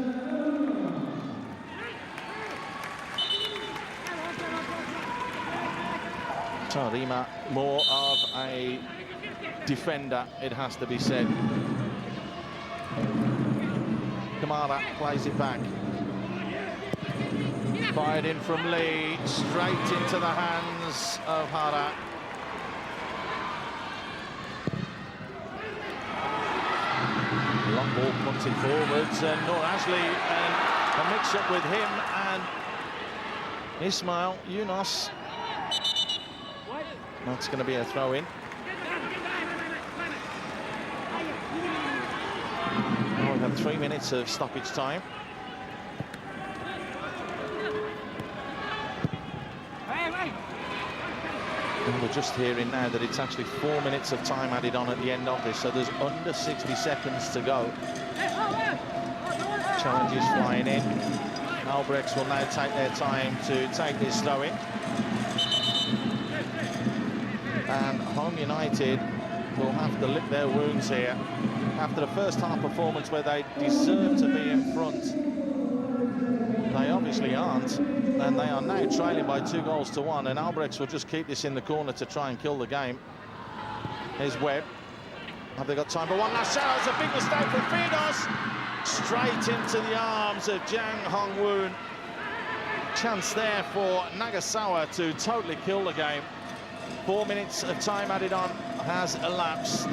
So Arima, more of a defender, it has to be said. Kamara plays it back. Fired in from Lee, straight into the hands of Hara. Long ball punted forwards, and Noor Ashley, and a mix-up with him and Ismail Yunus. That's going to be a throw-in. Well, we've had 3 minutes of stoppage time. And we're just hearing now that it's actually 4 minutes of time added on at the end of this, so there's under 60 seconds to go. Challenges flying in. Albrechts will now take their time to take this throw-in. And Home United will have to lick their wounds here. After the first half performance where they deserve to be in front, they obviously aren't, and they are now trailing by 2-1, and Albrechts will just keep this in the corner to try and kill the game. Here's Webb. Have they got time for one last shot? It's a big mistake from Fidos. Straight into the arms of Jang Hong-woon. Chance there for Nagasawa to totally kill the game. 4 minutes of time added on has elapsed.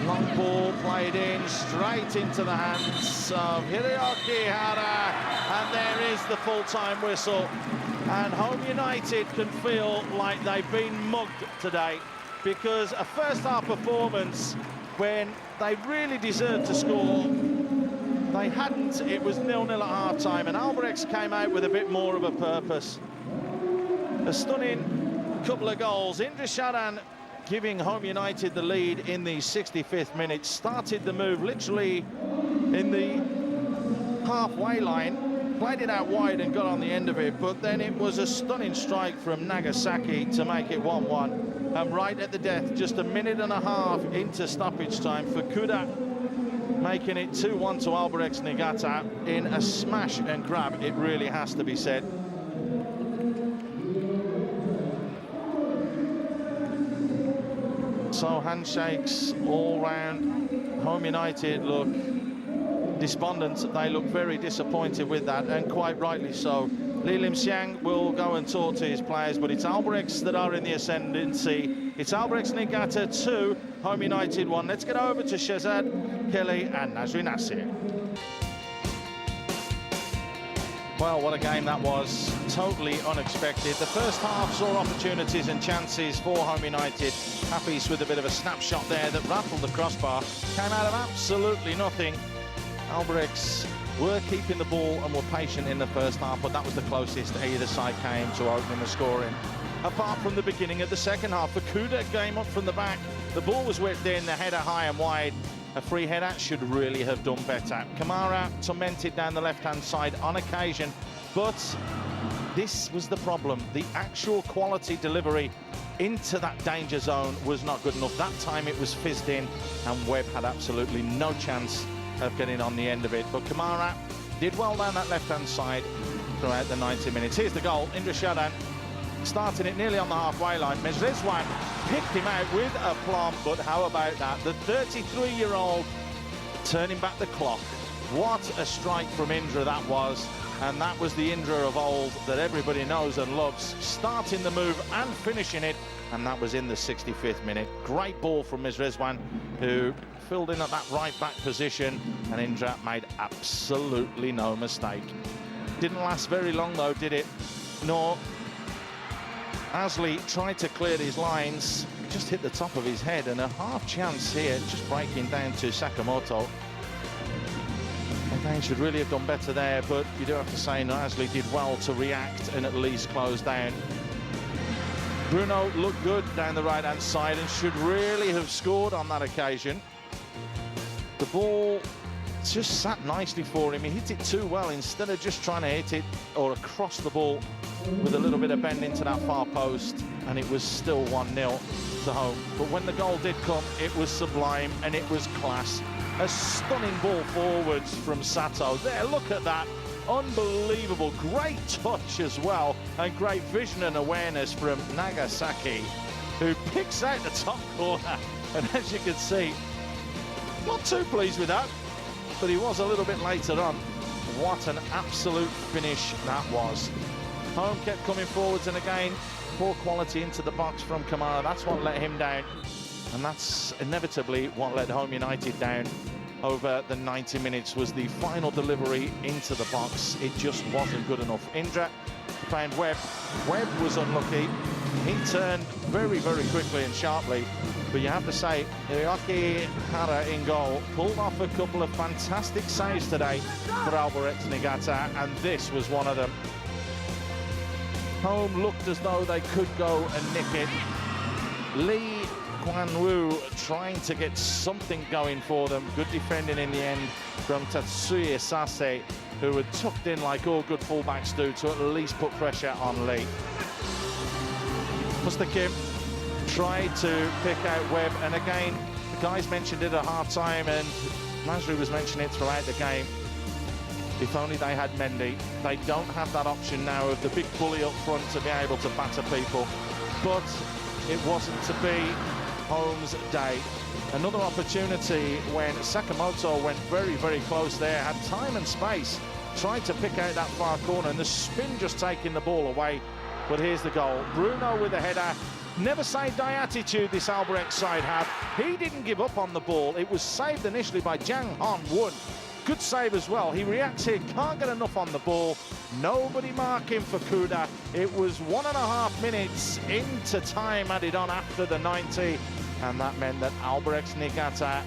Long ball played in, straight into the hands of Hiroki Hara, and there is the full-time whistle. And Home United can feel like they've been mugged today, because a first-half performance when they really deserved to score, they hadn't. It was 0-0 at half-time, and Albrechts came out with a bit more of a purpose. A stunning couple of goals. Indra Sharan giving Home United the lead in the 65th minute. Started the move literally in the halfway line, played it out wide and got on the end of it, but then it was a stunning strike from Nagasaki to make it 1-1. And right at the death, just a minute and a half into stoppage time, Fukuda making it 2-1 to Albrechts Niigata in a smash and grab, it really has to be said. So handshakes all round. Home United look despondent. They look very disappointed with that, and quite rightly so. Lee Lim Xiang will go and talk to his players, but it's Albrechts that are in the ascendancy. It's Albrechts Niigata 2, Home United 1. Let's get over to Shazad Kelly and Nasri Nasir. Well, what a game that was. Totally unexpected. The first half saw opportunities and chances for Home United. Hafiz with a bit of a snapshot there that rattled the crossbar. Came out of absolutely nothing. Albrechts were keeping the ball and were patient in the first half, but that was the closest either side came to opening the scoring. apart from the beginning of the second half. Fukuda came up from the back. The ball was whipped in, the header high and wide. A free header should really have done better. Kamara tormented down the left-hand side on occasion, but this was the problem. The actual quality delivery into that danger zone was not good enough. That time it was fizzed in, and Webb had absolutely no chance of getting on the end of it. But Kamara did well down that left-hand side throughout the 90 minutes. Here's the goal. Indra Shadan starting it nearly on the halfway line. Mezrizwan picked him out with aplomb, but how about that? The 33-year-old turning back the clock. What a strike from Indra that was. And that was the Indra of old that everybody knows and loves, starting the move and finishing it, and that was in the 65th minute. Great ball from Mizrezwan, who filled in at that right-back position, and Indra made absolutely no mistake. Didn't last very long, though, did it? Nor Asley tried to clear his lines, just hit the top of his head, and a half chance here, just breaking down to Sakamoto. They should really have done better there, but you do have to say Asley did well to react and at least close down. Bruno looked good down the right-hand side and should really have scored on that occasion. The ball just sat nicely for him. He hit it too well instead of just trying to hit it or across the ball with a little bit of bend into that far post, and it was still 1-0 to home. But when the goal did come, it was sublime and it was class. A stunning ball forwards from Sato. There, look at that. Unbelievable. Great touch as well, and great vision and awareness from Nagasaki, who picks out the top corner. And as you can see, not too pleased with that, but he was a little bit later on. What an absolute finish that was. Home kept coming forwards, and again, poor quality into the box from Kamara. That's what let him down. And that's inevitably what let Home United down over the 90 minutes, was the final delivery into the box. It just wasn't good enough. Indra found Webb. Webb was unlucky. He turned very, very quickly and sharply. But you have to say, Irioki Hara in goal pulled off a couple of fantastic saves today for Albirex Niigata, and this was one of them. Home looked as though they could go and nick it. Lee Kwan-woo trying to get something going for them. Good defending in the end from Tatsuya Sase, who had tucked in like all good fullbacks do to at least put pressure on Lee. Musta Kim tried to pick out Webb, and again, the guys mentioned it at half-time, and Nasri was mentioning it throughout the game. If only they had Mendy. They don't have that option now of the big bully up front to be able to batter people, but it wasn't to be. Home's day. Another opportunity when Sakamoto went very, very close there, had time and space, tried to pick out that far corner, and the spin just taking the ball away. But here's the goal. Bruno with a header. Never say die attitude, this Albirex side have. He didn't give up on the ball. It was saved initially by Jang Hon-won. Good save as well. He reacts here, can't get enough on the ball. Nobody marking for Kuda. It was 1.5 minutes into time added on after the 90. And that meant that Albirex Niigata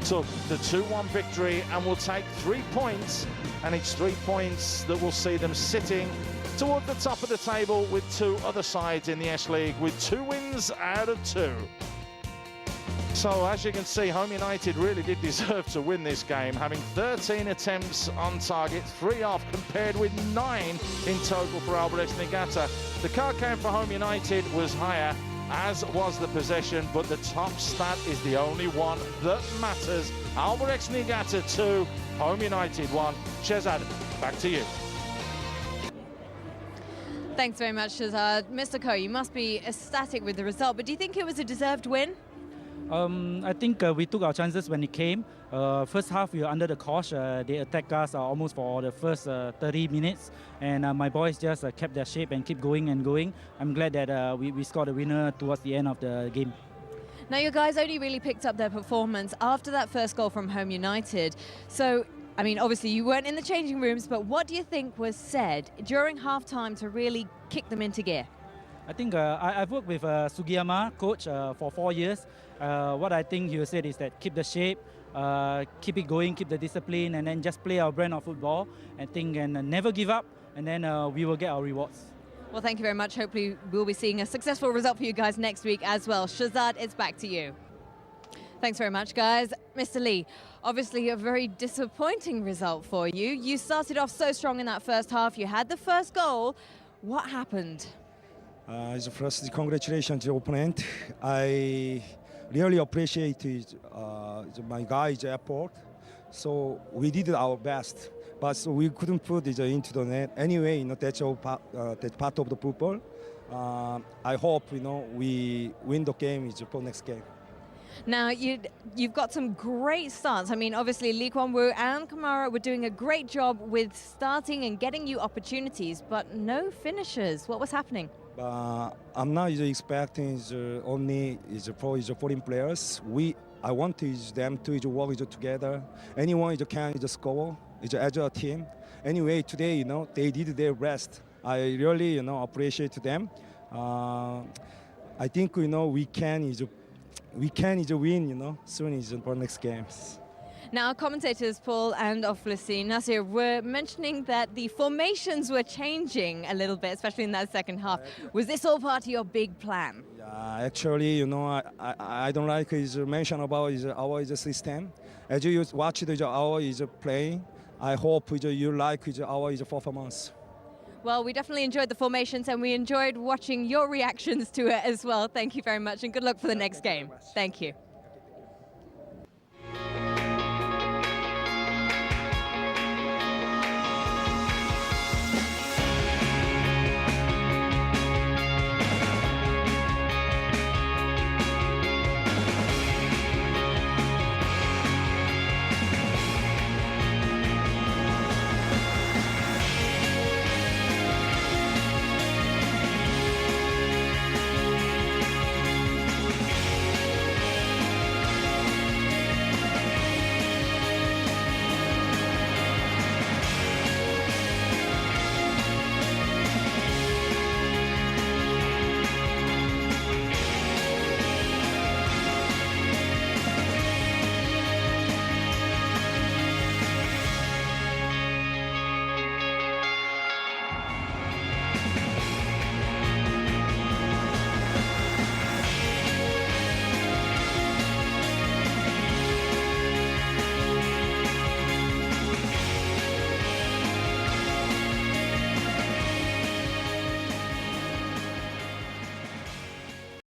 took the 2-1 victory and will take 3 points. And it's 3 points that will see them sitting toward the top of the table with 2 other sides in the S League with 2 wins out of 2. So, as you can see, Home United really did deserve to win this game, having 13 attempts on target, 3 off, compared with 9 in total for Albirex Niigata. The card count for Home United was higher, as was the possession, but the top stat is the only one that matters. Albirex Niigata 2, Home United 1. Shehzad, back to you. Thanks very much, Shehzad. Mr. Ko, you must be ecstatic with the result, but do you think it was a deserved win? I think we took our chances when it came. First half, we were under the cosh. They attacked us almost for the first 30 minutes. And my boys just kept their shape and keep going and going. I'm glad that we scored a winner towards the end of the game. Now, your guys only really picked up their performance after that first goal from Home United. So, I mean, obviously, you weren't in the changing rooms, but what do you think was said during half-time to really kick them into gear? I think I've worked with Sugiyama, coach, for 4 years. What I think he said is that keep the shape, keep it going, keep the discipline, and then just play our brand of football. I think and never give up, and then we will get our rewards. Well, thank you very much. Hopefully we'll be seeing a successful result for you guys next week as well. Shazad, it's back to you. Thanks very much, guys. Mr. Lee, obviously a very disappointing result for you. You started off so strong in that first half. You had the first goal. What happened? First, congratulations to the opponent. I really appreciate my guys' effort. So we did our best, but we couldn't put it into the net. Anyway, that's part of the football. I hope we win the game for next game. Now, you've got some great starts. I mean, obviously, Lee Kwon Woo and Kamara were doing a great job with starting and getting you opportunities, but no finishers. What was happening? I'm not expecting only for foreign players. I want them to work together. Anyone can score as a team. Anyway, today, they did their best. I really, appreciate them. I think, we can win, soon for next games. Now, commentators Paul and Oflisi Nasir were mentioning that the formations were changing a little bit, especially in that second half. Was this all part of your big plan? Yeah, actually, I don't like his mention about our system. As you watch our playing, I hope you like our performance. Well, we definitely enjoyed the formations and we enjoyed watching your reactions to it as well. Thank you very much and good luck for the next game. Thank you.